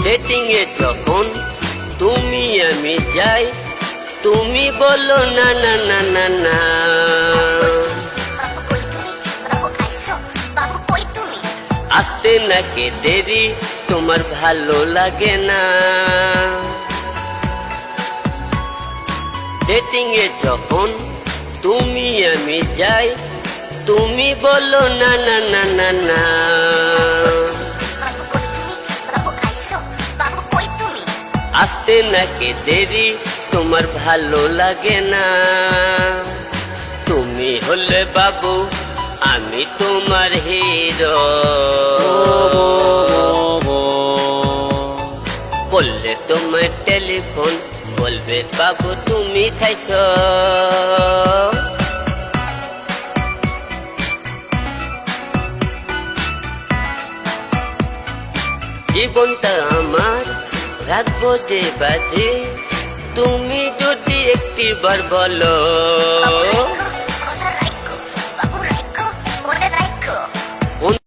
Dating এ যখন তুমি আমি যাই, তুমি বলো না না না না না। আসতে নাকি দেরি, তোমার ভালো লাগে না। ডেটিং এ যখন তুমি আমি যাই, তুমি বলো না না না না না। আসতে নাকি দেরি, তোমার ভালো লাগে না। তুমি হলে বাবু, আমি তোমার হিরো। করলে তোমার টেলিফোন, বলবে বাবু তুমি খাইছ। জীবনটা আমার রাখবো যে বাজে, তুমি যদি একটিবার বলো।